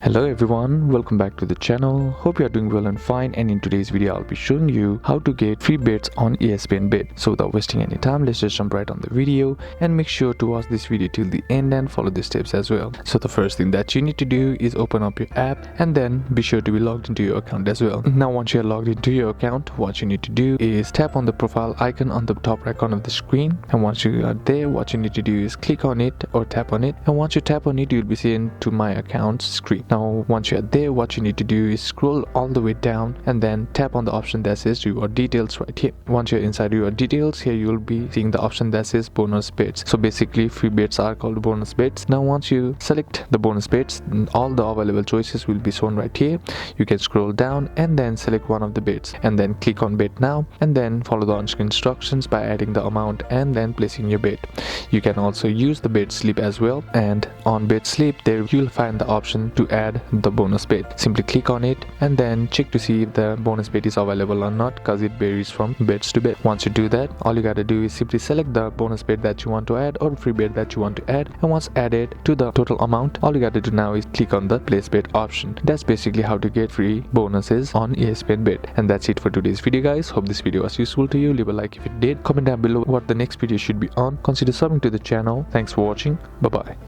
Hello everyone, welcome back to the channel. Hope you are doing well and fine, and in today's video I'll be showing you how to get free bets on ESPN Bet. So without wasting any time, let's just jump right on the video and make sure to watch this video till the end and follow the steps as well. So the first thing that you need to do is open up your app and then be sure to be logged into your account as well. Now once you are logged into your account, what you need to do is tap on the profile icon on the top right corner of the screen, and once you are there, what you need to do is click on it or tap on it, and once you tap on it you'll be seen to my account screen. Now once you're there, what you need to do is scroll all the way down and then tap on the option that says reward details right here. Once you're inside reward details, here you'll be seeing the option that says bonus bets. So basically free bets are called bonus bets. Now once you select the bonus bets, all the available choices will be shown right here. You can scroll down and then select one of the bets and then click on bet now, and then follow the on-screen instructions by adding the amount and then placing your bet. You can also use the bet slip as well, and on bet slip there you'll find the option to add the bonus bet. Simply click on it and then check to see if the bonus bet is available or not, because it varies from bets to bet. Once you do that, all you gotta do is simply select the bonus bet that you want to add or free bet that you want to add, and once added to the total amount, all you gotta do now is click on the place bet option. That's basically how to get free bonuses on ESPN Bet. And that's it for today's video, guys. Hope this video was useful to you. Leave a like if it did, comment down below what the next video should be on, consider subbing to the channel. Thanks for watching. Bye bye.